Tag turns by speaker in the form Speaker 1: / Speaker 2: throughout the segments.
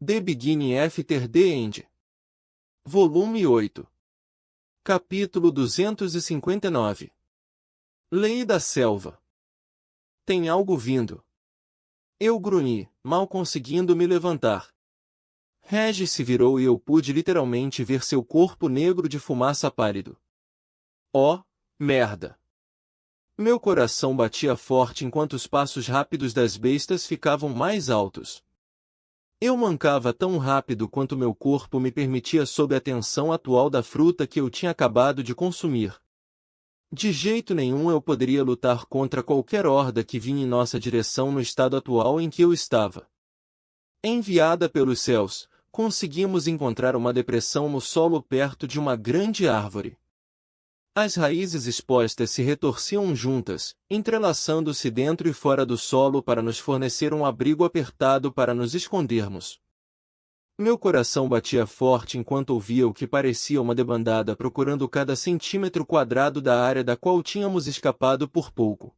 Speaker 1: The Beginning After the End. Volume 8. Capítulo 259. Lei da Selva. Tem algo vindo. Eu grunhi, mal conseguindo me levantar. Regis se virou e eu pude literalmente ver seu corpo negro de fumaça pálido. Oh, merda! Meu coração batia forte enquanto os passos rápidos das bestas ficavam mais altos. Eu mancava tão rápido quanto meu corpo me permitia sob a tensão atual da fruta que eu tinha acabado de consumir. De jeito nenhum eu poderia lutar contra qualquer horda que vinha em nossa direção no estado atual em que eu estava. Enviada pelos céus, conseguimos encontrar uma depressão no solo perto de uma grande árvore. As raízes expostas se retorciam juntas, entrelaçando-se dentro e fora do solo para nos fornecer um abrigo apertado para nos escondermos. Meu coração batia forte enquanto ouvia o que parecia uma debandada procurando cada centímetro quadrado da área da qual tínhamos escapado por pouco.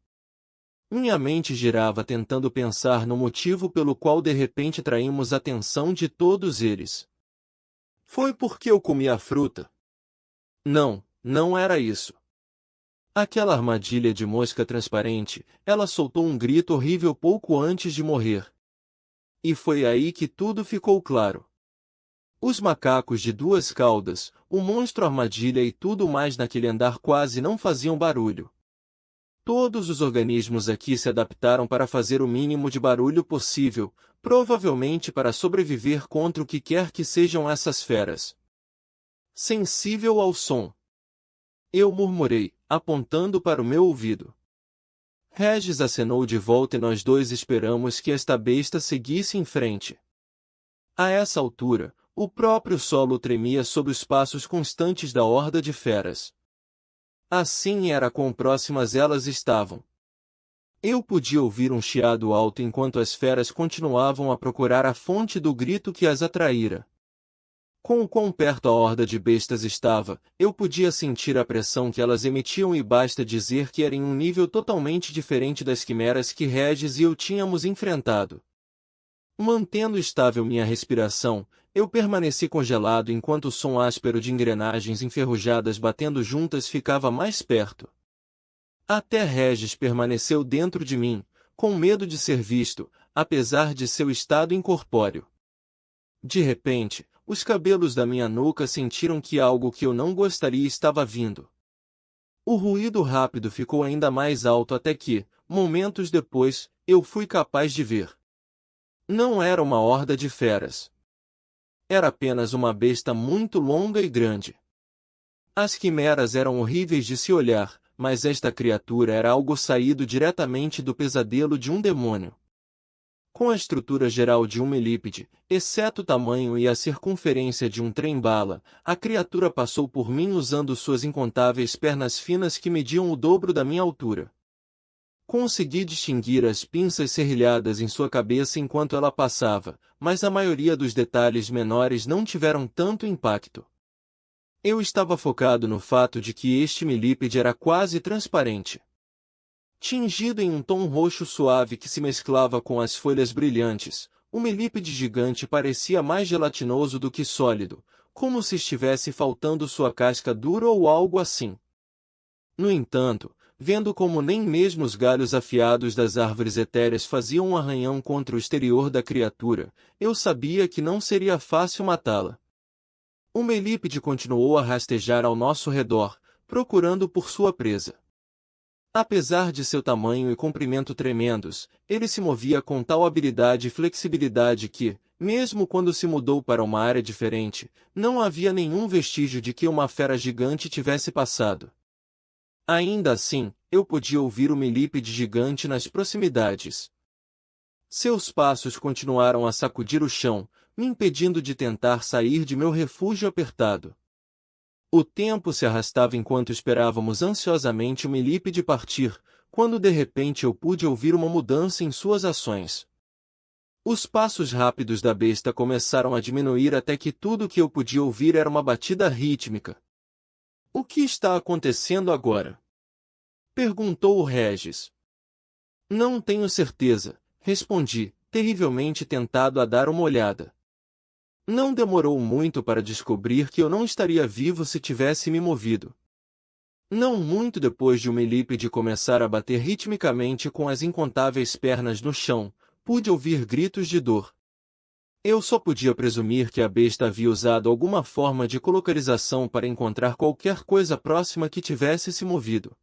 Speaker 1: Minha mente girava tentando pensar no motivo pelo qual de repente traímos a atenção de todos eles. Foi porque eu comi a fruta? Não era isso. Aquela armadilha de mosca transparente, ela soltou um grito horrível pouco antes de morrer. E foi aí que tudo ficou claro. Os macacos de duas caudas, o monstro armadilha e tudo mais naquele andar quase não faziam barulho. Todos os organismos aqui se adaptaram para fazer o mínimo de barulho possível, provavelmente para sobreviver contra o que quer que sejam essas feras. Sensível ao som. Eu murmurei, apontando para o meu ouvido. Regis acenou de volta e nós dois esperamos que esta besta seguisse em frente. A essa altura, o próprio solo tremia sob os passos constantes da horda de feras. Assim era quão próximas elas estavam. Eu podia ouvir um chiado alto enquanto as feras continuavam a procurar a fonte do grito que as atraíra. Com o quão perto a horda de bestas estava, eu podia sentir a pressão que elas emitiam e basta dizer que era em um nível totalmente diferente das quimeras que Regis e eu tínhamos enfrentado. Mantendo estável minha respiração, eu permaneci congelado enquanto o som áspero de engrenagens enferrujadas batendo juntas ficava mais perto. Até Regis permaneceu dentro de mim, com medo de ser visto, apesar de seu estado incorpóreo. De repente, os cabelos da minha nuca sentiram que algo que eu não gostaria estava vindo. O ruído rápido ficou ainda mais alto até que, momentos depois, eu fui capaz de ver. Não era uma horda de feras. Era apenas uma besta muito longa e grande. As quimeras eram horríveis de se olhar, mas esta criatura era algo saído diretamente do pesadelo de um demônio. Com a estrutura geral de um milípede, exceto o tamanho e a circunferência de um trem-bala, a criatura passou por mim usando suas incontáveis pernas finas que mediam o dobro da minha altura. Consegui distinguir as pinças serrilhadas em sua cabeça enquanto ela passava, mas a maioria dos detalhes menores não tiveram tanto impacto. Eu estava focado no fato de que este milípede era quase transparente. Tingido em um tom roxo suave que se mesclava com as folhas brilhantes, o milípede gigante parecia mais gelatinoso do que sólido, como se estivesse faltando sua casca dura ou algo assim. No entanto, vendo como nem mesmo os galhos afiados das árvores etéreas faziam um arranhão contra o exterior da criatura, eu sabia que não seria fácil matá-la. O milípede continuou a rastejar ao nosso redor, procurando por sua presa. Apesar de seu tamanho e comprimento tremendos, ele se movia com tal habilidade e flexibilidade que, mesmo quando se mudou para uma área diferente, não havia nenhum vestígio de que uma fera gigante tivesse passado. Ainda assim, eu podia ouvir o milípede gigante nas proximidades. Seus passos continuaram a sacudir o chão, me impedindo de tentar sair de meu refúgio apertado. O tempo se arrastava enquanto esperávamos ansiosamente o milípede partir, quando de repente eu pude ouvir uma mudança em suas ações. Os passos rápidos da besta começaram a diminuir até que tudo o que eu podia ouvir era uma batida rítmica. O que está acontecendo agora? Perguntou o Regis. Não tenho certeza, respondi, terrivelmente tentado a dar uma olhada. Não demorou muito para descobrir que eu não estaria vivo se tivesse me movido. Não muito depois de o milípede começar a bater ritmicamente com as incontáveis pernas no chão, pude ouvir gritos de dor. Eu só podia presumir que a besta havia usado alguma forma de colocalização para encontrar qualquer coisa próxima que tivesse se movido.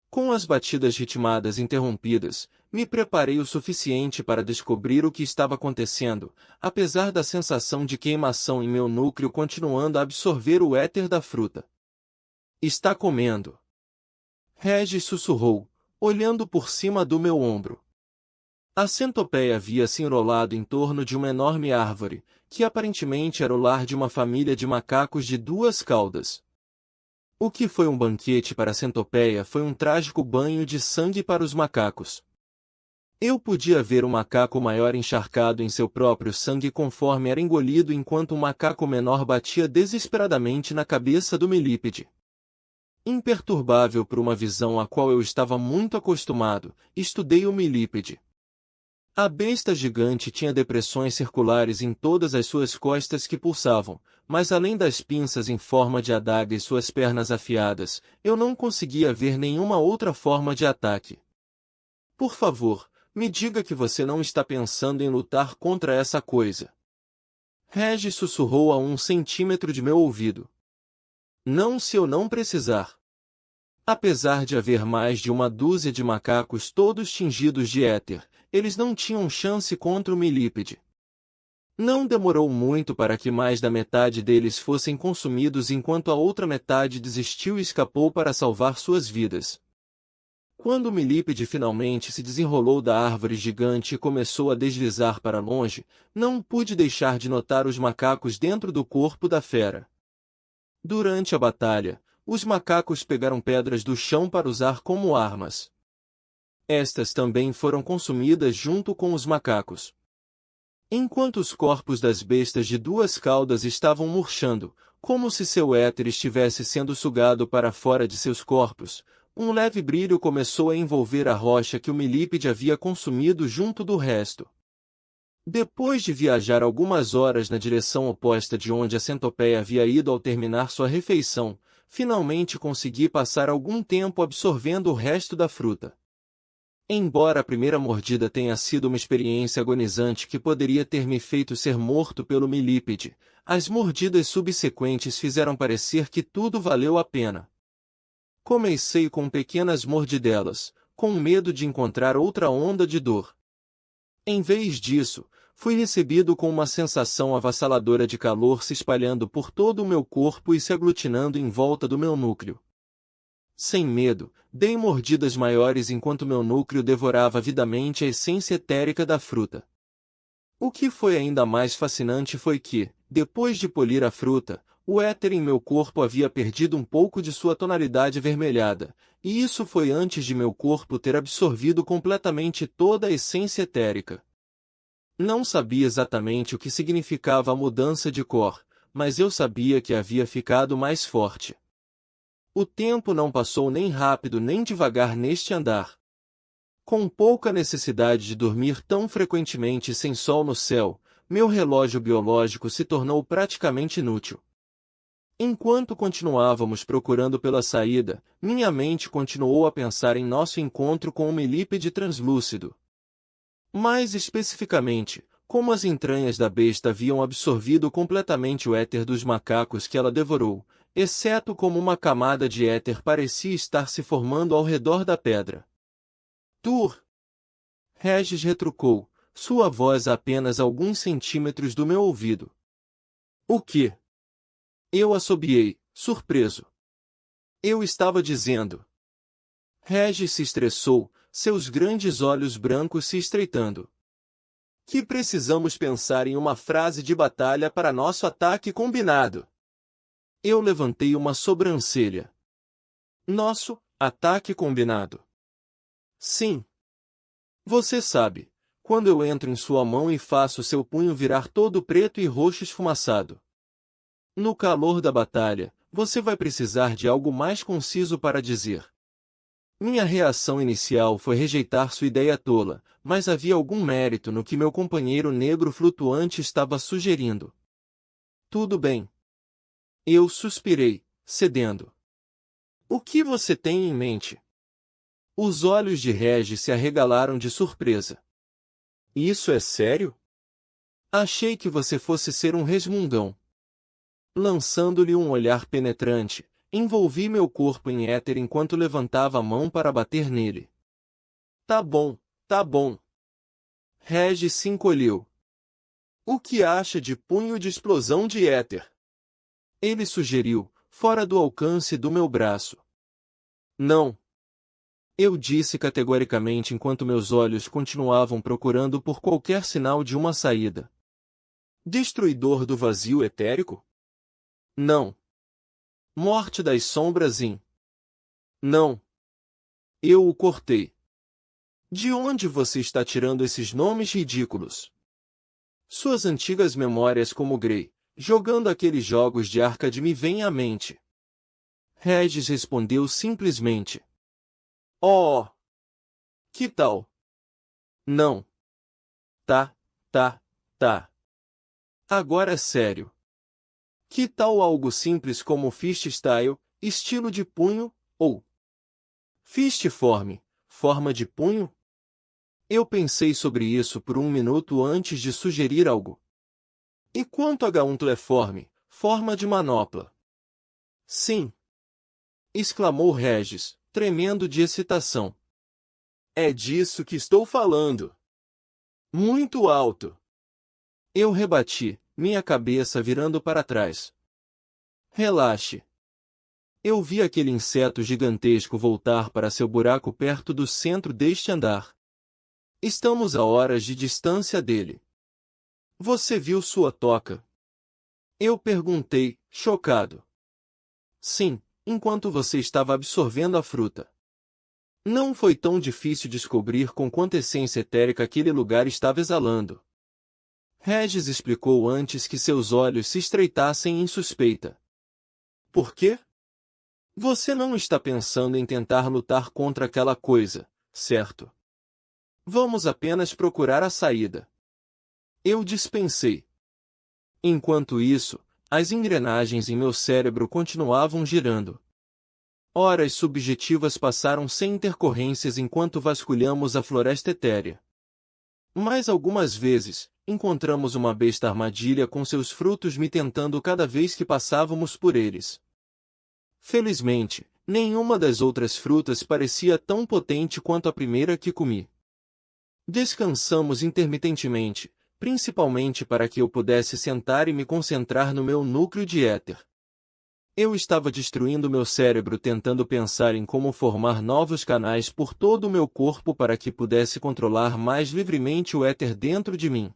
Speaker 1: Com as batidas ritmadas interrompidas, me preparei o suficiente para descobrir o que estava acontecendo, apesar da sensação de queimação em meu núcleo continuando a absorver o éter da fruta. Está comendo. Regis sussurrou, olhando por cima do meu ombro. A centopeia havia se enrolado em torno de uma enorme árvore, que aparentemente era o lar de uma família de macacos de duas caudas. O que foi um banquete para a centopeia foi um trágico banho de sangue para os macacos. Eu podia ver o macaco maior encharcado em seu próprio sangue conforme era engolido enquanto um macaco menor batia desesperadamente na cabeça do milípede. Imperturbável por uma visão a qual eu estava muito acostumado, estudei o milípede. A besta gigante tinha depressões circulares em todas as suas costas que pulsavam, mas além das pinças em forma de adaga e suas pernas afiadas, eu não conseguia ver nenhuma outra forma de ataque. Por favor, me diga que você não está pensando em lutar contra essa coisa. Regis sussurrou a 1 centímetro de meu ouvido. Não se eu não precisar. Apesar de haver mais de uma dúzia de macacos todos tingidos de éter, eles não tinham chance contra o milípede. Não demorou muito para que mais da metade deles fossem consumidos enquanto a outra metade desistiu e escapou para salvar suas vidas. Quando o milípede finalmente se desenrolou da árvore gigante e começou a deslizar para longe, não pude deixar de notar os macacos dentro do corpo da fera. Durante a batalha, os macacos pegaram pedras do chão para usar como armas. Estas também foram consumidas junto com os macacos. Enquanto os corpos das bestas de duas caudas estavam murchando, como se seu éter estivesse sendo sugado para fora de seus corpos, um leve brilho começou a envolver a rocha que o milípede havia consumido junto do resto. Depois de viajar algumas horas na direção oposta de onde a centopeia havia ido ao terminar sua refeição, finalmente consegui passar algum tempo absorvendo o resto da fruta. Embora a primeira mordida tenha sido uma experiência agonizante que poderia ter me feito ser morto pelo milípede, as mordidas subsequentes fizeram parecer que tudo valeu a pena. Comecei com pequenas mordidelas, com medo de encontrar outra onda de dor. Em vez disso, fui recebido com uma sensação avassaladora de calor se espalhando por todo o meu corpo e se aglutinando em volta do meu núcleo. Sem medo, dei mordidas maiores enquanto meu núcleo devorava avidamente a essência etérica da fruta. O que foi ainda mais fascinante foi que, depois de polir a fruta, o éter em meu corpo havia perdido um pouco de sua tonalidade avermelhada, e isso foi antes de meu corpo ter absorvido completamente toda a essência etérica. Não sabia exatamente o que significava a mudança de cor, mas eu sabia que havia ficado mais forte. O tempo não passou nem rápido nem devagar neste andar. Com pouca necessidade de dormir tão frequentemente sem sol no céu, meu relógio biológico se tornou praticamente inútil. Enquanto continuávamos procurando pela saída, minha mente continuou a pensar em nosso encontro com o milípede translúcido. Mais especificamente, como as entranhas da besta haviam absorvido completamente o éter dos macacos que ela devorou, exceto como uma camada de éter parecia estar se formando ao redor da pedra. Tur! Regis retrucou, sua voz a apenas alguns centímetros do meu ouvido. O que? Eu assobiei, surpreso. Eu estava dizendo. Regis se estressou, seus grandes olhos brancos se estreitando. Que precisamos pensar em uma frase de batalha para nosso ataque combinado. Eu levantei uma sobrancelha. Nosso ataque combinado. Sim. Você sabe, quando eu entro em sua mão e faço seu punho virar todo preto e roxo esfumaçado. No calor da batalha, você vai precisar de algo mais conciso para dizer. Minha reação inicial foi rejeitar sua ideia tola, mas havia algum mérito no que meu companheiro negro flutuante estava sugerindo. Tudo bem. Eu suspirei, cedendo. O que você tem em mente? Os olhos de Regis se arregalaram de surpresa. Isso é sério? Achei que você fosse ser um resmungão. Lançando-lhe um olhar penetrante, envolvi meu corpo em éter enquanto levantava a mão para bater nele. Tá bom, tá bom. Regis se encolheu. O que acha de punho de explosão de éter? Ele sugeriu, fora do alcance do meu braço. Não. Eu disse categoricamente enquanto meus olhos continuavam procurando por qualquer sinal de uma saída. Destruidor do vazio etérico? Não. Morte das sombras in? Não. Eu o cortei. De onde você está tirando esses nomes ridículos? Suas antigas memórias como Grey, jogando aqueles jogos de arcade me vêm à mente. Regis respondeu simplesmente. Oh! Que tal? Não. Tá, tá. Agora é sério. Que tal algo simples como fist style, estilo de punho, ou fistform, forma de punho? Eu pensei sobre isso por um minuto antes de sugerir algo. E quanto a gauntletiforme, forma de manopla? Sim! Exclamou Regis, tremendo de excitação. É disso que estou falando. Muito alto. Eu rebati, minha cabeça virando para trás. Relaxe. Eu vi aquele inseto gigantesco voltar para seu buraco perto do centro deste andar. Estamos a horas de distância dele. Você viu sua toca? Eu perguntei, chocado. Sim, enquanto você estava absorvendo a fruta. Não foi tão difícil descobrir com quanta essência etérica aquele lugar estava exalando. Regis explicou antes que seus olhos se estreitassem em suspeita. Por quê? Você não está pensando em tentar lutar contra aquela coisa, certo? Vamos apenas procurar a saída. Eu dispensei. Enquanto isso, as engrenagens em meu cérebro continuavam girando. Horas subjetivas passaram sem intercorrências enquanto vasculhamos a floresta etérea. Mas algumas vezes, encontramos uma besta armadilha com seus frutos me tentando cada vez que passávamos por eles. Felizmente, nenhuma das outras frutas parecia tão potente quanto a primeira que comi. Descansamos intermitentemente, principalmente para que eu pudesse sentar e me concentrar no meu núcleo de éter. Eu estava destruindo meu cérebro tentando pensar em como formar novos canais por todo o meu corpo para que pudesse controlar mais livremente o éter dentro de mim.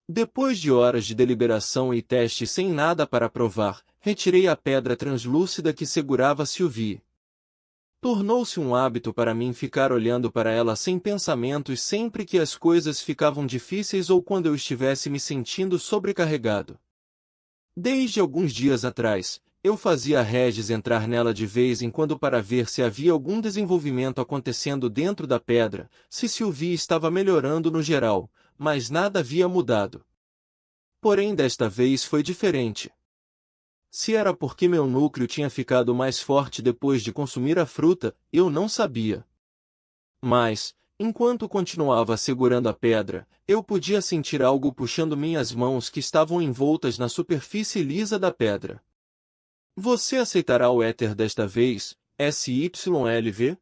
Speaker 1: Depois de horas de deliberação e teste sem nada para provar, retirei a pedra translúcida que segurava Sylvie. Tornou-se um hábito para mim ficar olhando para ela sem pensamentos sempre que as coisas ficavam difíceis ou quando eu estivesse me sentindo sobrecarregado. Desde alguns dias atrás, eu fazia Regis entrar nela de vez em quando para ver se havia algum desenvolvimento acontecendo dentro da pedra, se Sylvie estava melhorando no geral, mas nada havia mudado. Porém desta vez foi diferente. Se era porque meu núcleo tinha ficado mais forte depois de consumir a fruta, eu não sabia. Mas, enquanto continuava segurando a pedra, eu podia sentir algo puxando minhas mãos que estavam envoltas na superfície lisa da pedra. Você aceitará o éter desta vez, SYLV?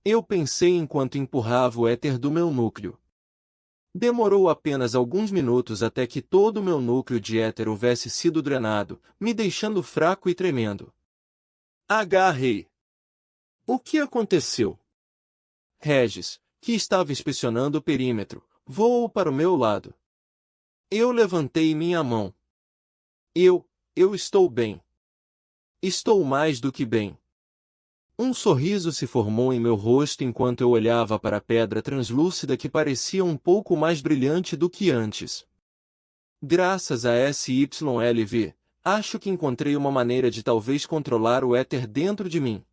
Speaker 1: Eu pensei enquanto empurrava o éter do meu núcleo. Demorou apenas alguns minutos até que todo o meu núcleo de éter houvesse sido drenado, me deixando fraco e tremendo. Agarrei. O que aconteceu? Regis, que estava inspecionando o perímetro, voou para o meu lado. Eu levantei minha mão. Eu estou bem. Estou mais do que bem. Um sorriso se formou em meu rosto enquanto eu olhava para a pedra translúcida que parecia um pouco mais brilhante do que antes. Graças a SYLV, acho que encontrei uma maneira de talvez controlar o éter dentro de mim.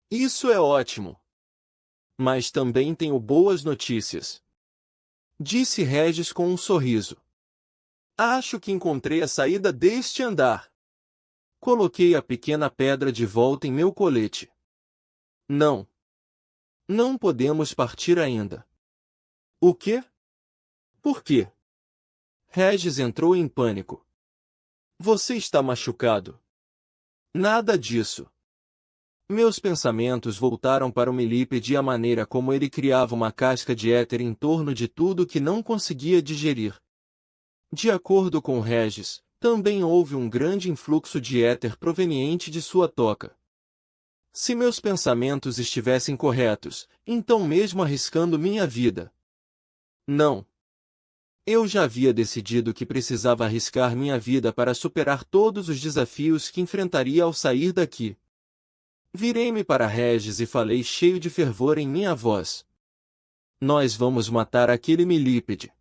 Speaker 1: Isso é ótimo. Mas também tenho boas notícias. Disse Regis com um sorriso. Acho que encontrei a saída deste andar. Coloquei a pequena pedra de volta em meu colete. Não. Não podemos partir ainda. O quê? Por quê? Regis entrou em pânico. Você está machucado. Nada disso. Meus pensamentos voltaram para o milípede e a maneira como ele criava uma casca de éter em torno de tudo que não conseguia digerir. De acordo com Regis, também houve um grande influxo de éter proveniente de sua toca. Se meus pensamentos estivessem corretos, então mesmo arriscando minha vida. Não. Eu já havia decidido que precisava arriscar minha vida para superar todos os desafios que enfrentaria ao sair daqui. Virei-me para Regis e falei cheio de fervor em minha voz. Nós vamos matar aquele milípede.